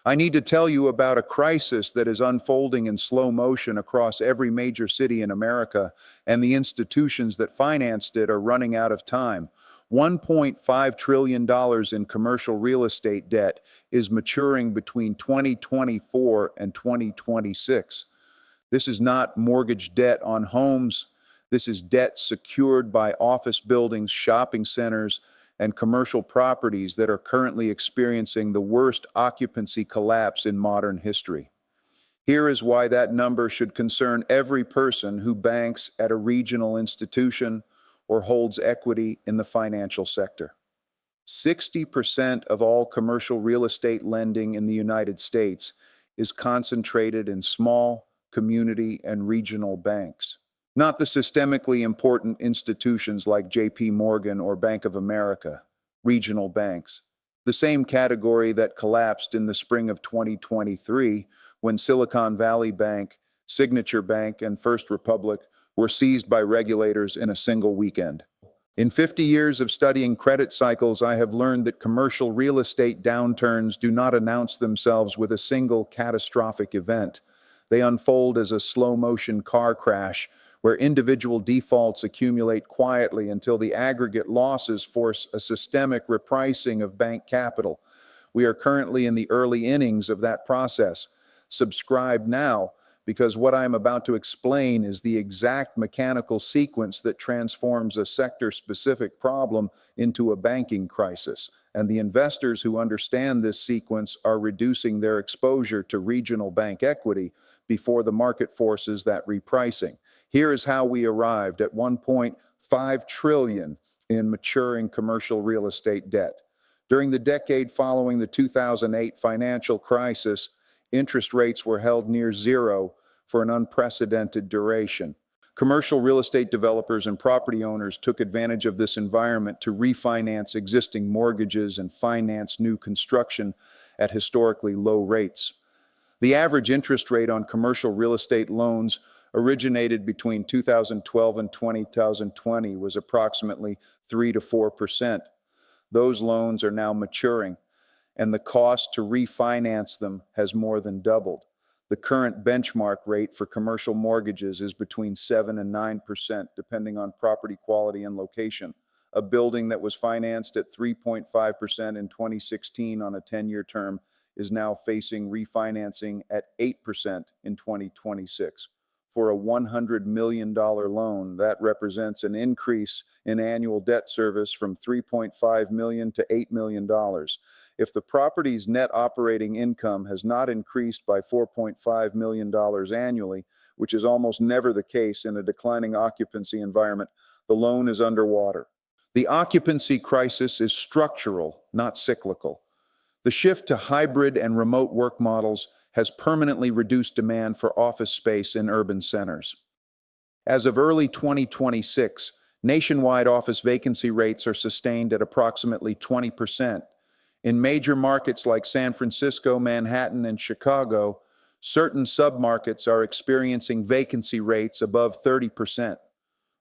I need to tell you about a crisis that is unfolding in slow motion across every major city in America, and the institutions that financed it are running out of time. $1.5 trillion in commercial real estate debt is maturing between 2024 and 2026. This is not mortgage debt on homes. This is debt secured by office buildings, shopping centers, and commercial properties that are currently experiencing the worst occupancy collapse in modern history. Here is why that number should concern every person who banks at a regional institution or holds equity in the financial sector. 60% of all commercial real estate lending in the United States is concentrated in small, community, and regional banks. Not the systemically important institutions like JP Morgan or Bank of America, regional banks. The same category that collapsed in the spring of 2023 when Silicon Valley Bank, Signature Bank, and First Republic were seized by regulators in a single weekend. In 50 years of studying credit cycles, I have learned that commercial real estate downturns do not announce themselves with a single catastrophic event. They unfold as a slow-motion car crash where individual defaults accumulate quietly until the aggregate losses force a systemic repricing of bank capital. We are currently in the early innings of that process. Subscribe now, because what I'm about to explain is the exact mechanical sequence that transforms a sector-specific problem into a banking crisis. And the investors who understand this sequence are reducing their exposure to regional bank equity before the market forces that repricing. Here is how we arrived at $1.5 trillion in maturing commercial real estate debt. During the decade following the 2008 financial crisis, interest rates were held near zero for an unprecedented duration. Commercial real estate developers and property owners took advantage of this environment to refinance existing mortgages and finance new construction at historically low rates. The average interest rate on commercial real estate loans originated between 2012 and 2020 was approximately 3 to 4%. Those loans are now maturing, and the cost to refinance them has more than doubled. The current benchmark rate for commercial mortgages is between 7 and 9%, depending on property quality and location. A building that was financed at 3.5% in 2016 on a 10-year term is now facing refinancing at 8% in 2026. For a $100 million loan, that represents an increase in annual debt service from $3.5 million to $8 million. If the property's net operating income has not increased by $4.5 million annually, which is almost never the case in a declining occupancy environment, the loan is underwater. The occupancy crisis is structural, not cyclical. The shift to hybrid and remote work models has permanently reduced demand for office space in urban centers. As of early 2026, nationwide office vacancy rates are sustained at approximately 20%. In major markets like San Francisco, Manhattan, and Chicago, certain submarkets are experiencing vacancy rates above 30%.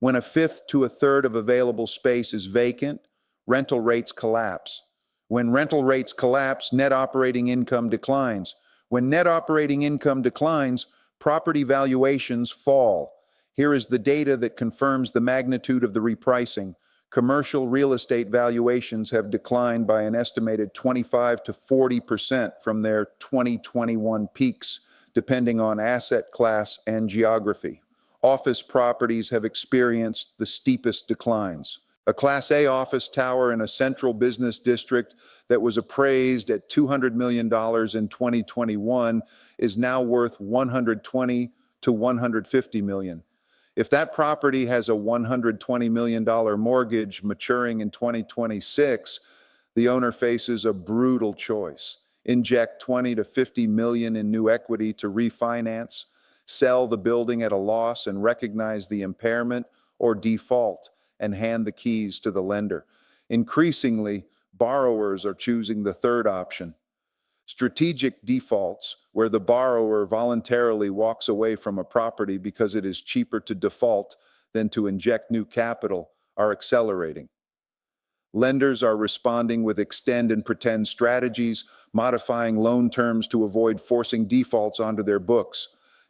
When a fifth to a third of available space is vacant, rental rates collapse. When rental rates collapse, net operating income declines. When net operating income declines, property valuations fall. Here is the data that confirms the magnitude of the repricing. Commercial real estate valuations have declined by an estimated 25 to 40% from their 2021 peaks, depending on asset class and geography. Office properties have experienced the steepest declines. A Class A office tower in a central business district that was appraised at $200 million in 2021 is now worth $120 to $150 million. If that property has a $120 million mortgage maturing in 2026, the owner faces a brutal choice: inject 20 to 50 million in new equity to refinance, sell the building at a loss and recognize the impairment, or default and hand the keys to the lender. Increasingly, borrowers are choosing the third option. Strategic defaults, where the borrower voluntarily walks away from a property because it is cheaper to default than to inject new capital, are accelerating. Lenders are responding with extend and pretend strategies, modifying loan terms to avoid forcing defaults onto their books.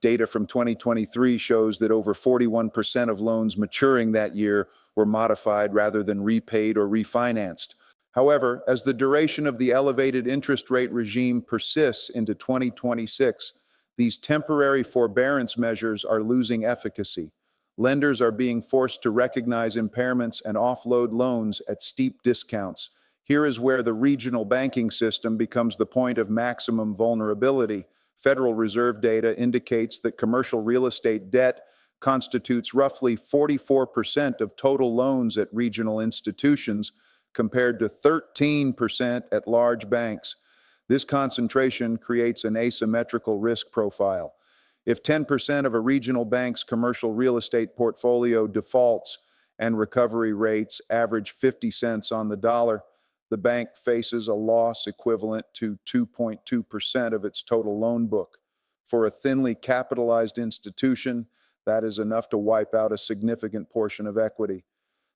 Data from 2023 shows that over 41% of loans maturing that year were modified rather than repaid or refinanced. However, as the duration of the elevated interest rate regime persists into 2026, these temporary forbearance measures are losing efficacy. Lenders are being forced to recognize impairments and offload loans at steep discounts. Here is where the regional banking system becomes the point of maximum vulnerability. Federal Reserve data indicates that commercial real estate debt constitutes roughly 44% of total loans at regional institutions, compared to 13% at large banks. This concentration creates an asymmetrical risk profile. If 10% of a regional bank's commercial real estate portfolio defaults and recovery rates average 50 cents on the dollar, the bank faces a loss equivalent to 2.2% of its total loan book. For a thinly capitalized institution, that is enough to wipe out a significant portion of equity.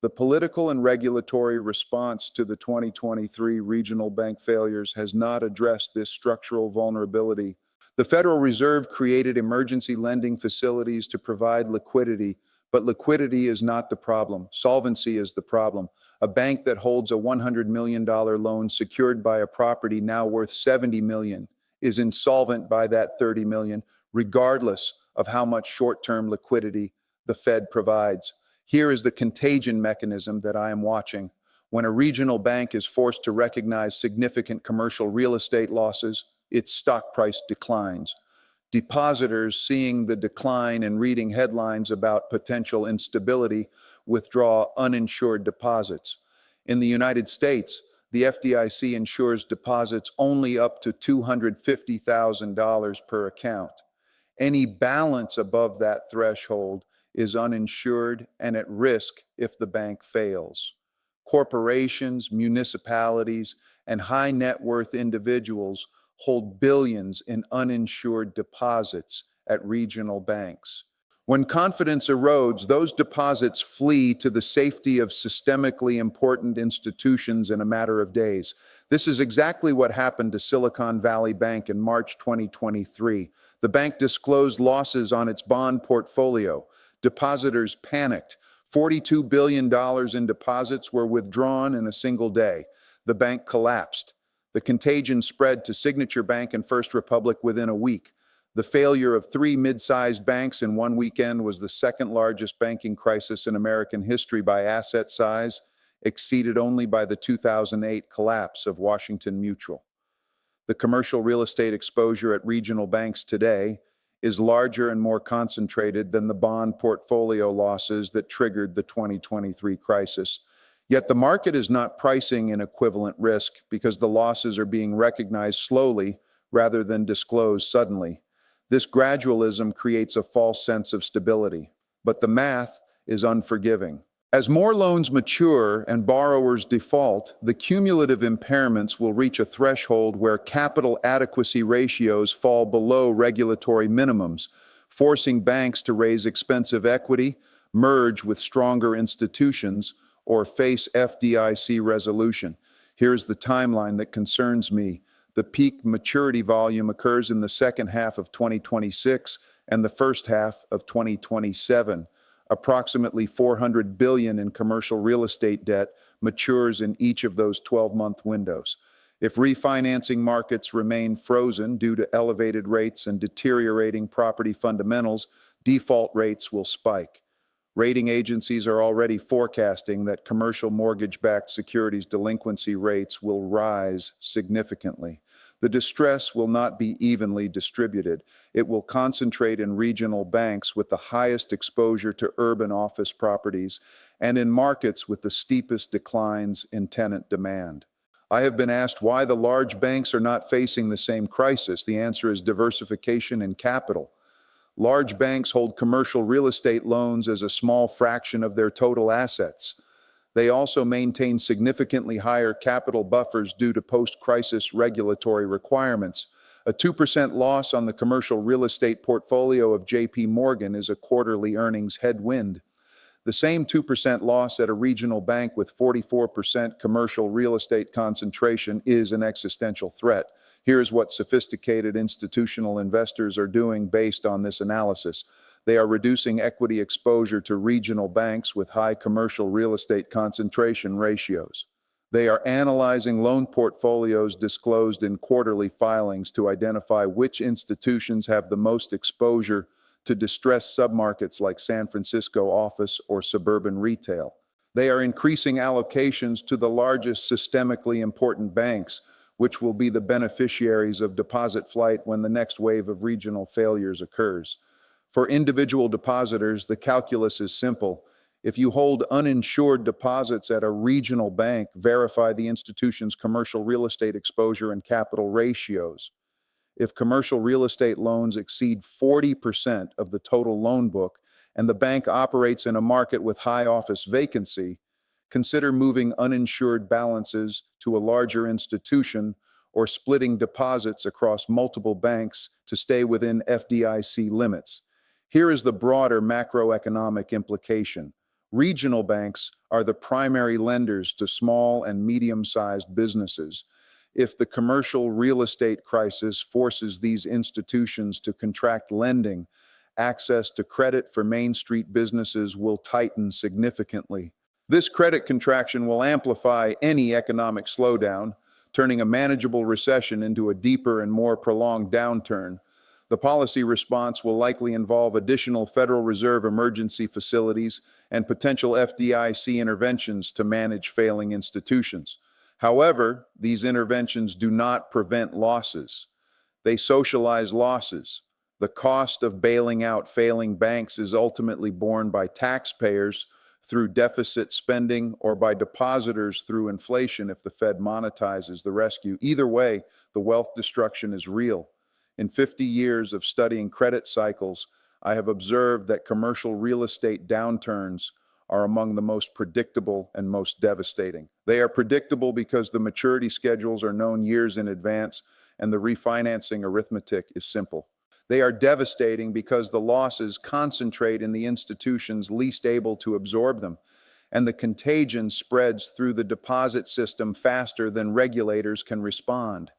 The political and regulatory response to the 2023 regional bank failures has not addressed this structural vulnerability. The Federal Reserve created emergency lending facilities to provide liquidity, but liquidity is not the problem. Solvency is the problem. A bank that holds a $100 million loan secured by a property now worth $70 million is insolvent by that $30 million, regardless of how much short-term liquidity the Fed provides. Here is the contagion mechanism that I am watching. When a regional bank is forced to recognize significant commercial real estate losses, its stock price declines. Depositors, seeing the decline and reading headlines about potential instability, withdraw uninsured deposits. In the United States, the FDIC insures deposits only up to $250,000 per account. Any balance above that threshold is uninsured and at risk if the bank fails. Corporations, municipalities, and high net worth individuals hold billions in uninsured deposits at regional banks. When confidence erodes, those deposits flee to the safety of systemically important institutions in a matter of days. This is exactly what happened to Silicon Valley Bank in March 2023. The bank disclosed losses on its bond portfolio. Depositors panicked. $42 billion in deposits were withdrawn in a single day. The bank collapsed. The contagion spread to Signature Bank and First Republic within a week. The failure of three mid-sized banks in one weekend was the second largest banking crisis in American history by asset size, exceeded only by the 2008 collapse of Washington Mutual. The commercial real estate exposure at regional banks today is larger and more concentrated than the bond portfolio losses that triggered the 2023 crisis. Yet the market is not pricing in equivalent risk because the losses are being recognized slowly rather than disclosed suddenly. This gradualism creates a false sense of stability, but the math is unforgiving. As more loans mature and borrowers default, the cumulative impairments will reach a threshold where capital adequacy ratios fall below regulatory minimums, forcing banks to raise expensive equity, merge with stronger institutions, or face FDIC resolution. Here's the timeline that concerns me. The peak maturity volume occurs in the second half of 2026 and the first half of 2027. Approximately $400 billion in commercial real estate debt matures in each of those 12-month windows. If refinancing markets remain frozen due to elevated rates and deteriorating property fundamentals, default rates will spike. Rating agencies are already forecasting that commercial mortgage-backed securities delinquency rates will rise significantly. The distress will not be evenly distributed. It will concentrate in regional banks with the highest exposure to urban office properties and in markets with the steepest declines in tenant demand. I have been asked why the large banks are not facing the same crisis. The answer is diversification in capital. Large banks hold commercial real estate loans as a small fraction of their total assets. They also maintain significantly higher capital buffers due to post-crisis regulatory requirements. A 2% loss on the commercial real estate portfolio of JP Morgan is a quarterly earnings headwind. The same 2% loss at a regional bank with 44% commercial real estate concentration is an existential threat. Here's what sophisticated institutional investors are doing based on this analysis. They are reducing equity exposure to regional banks with high commercial real estate concentration ratios. They are analyzing loan portfolios disclosed in quarterly filings to identify which institutions have the most exposure to distressed submarkets like San Francisco office or suburban retail. They are increasing allocations to the largest systemically important banks, which will be the beneficiaries of deposit flight when the next wave of regional failures occurs. For individual depositors, the calculus is simple. If you hold uninsured deposits at a regional bank, verify the institution's commercial real estate exposure and capital ratios. If commercial real estate loans exceed 40% of the total loan book and the bank operates in a market with high office vacancy, consider moving uninsured balances to a larger institution or splitting deposits across multiple banks to stay within FDIC limits. Here is the broader macroeconomic implication. Regional banks are the primary lenders to small and medium-sized businesses. If the commercial real estate crisis forces these institutions to contract lending, access to credit for Main Street businesses will tighten significantly. This credit contraction will amplify any economic slowdown, turning a manageable recession into a deeper and more prolonged downturn. The policy response will likely involve additional Federal Reserve emergency facilities and potential FDIC interventions to manage failing institutions. However, these interventions do not prevent losses. They socialize losses. The cost of bailing out failing banks is ultimately borne by taxpayers through deficit spending or by depositors through inflation if the Fed monetizes the rescue. Either way, the wealth destruction is real. In 50 years of studying credit cycles, I have observed that commercial real estate downturns are among the most predictable and most devastating. They are predictable because the maturity schedules are known years in advance and the refinancing arithmetic is simple. They are devastating because the losses concentrate in the institutions least able to absorb them, and the contagion spreads through the deposit system faster than regulators can respond.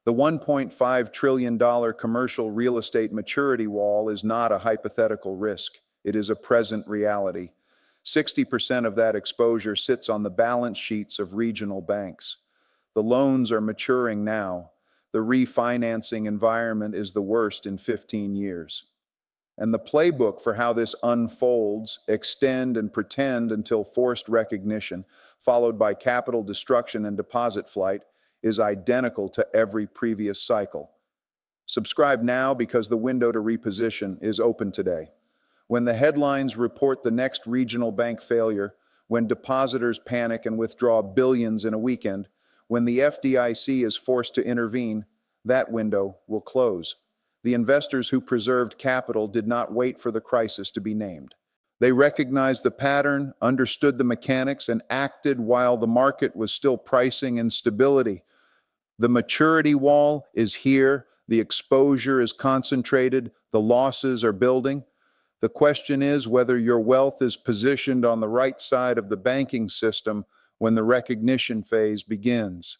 The $1.5 trillion commercial real estate maturity wall is not a hypothetical risk. It is a present reality. 60% of that exposure sits on the balance sheets of regional banks. The loans are maturing now. The refinancing environment is the worst in 15 years. And the playbook for how this unfolds, extend and pretend until forced recognition, followed by capital destruction and deposit flight, is identical to every previous cycle. Subscribe now because the window to reposition is open today. When the headlines report the next regional bank failure, when depositors panic and withdraw billions in a weekend, when the FDIC is forced to intervene, that window will close. The investors who preserved capital did not wait for the crisis to be named. They recognized the pattern, understood the mechanics, and acted while the market was still pricing instability. The maturity wall is here, the exposure is concentrated, the losses are building. The question is whether your wealth is positioned on the right side of the banking system when the recognition phase begins.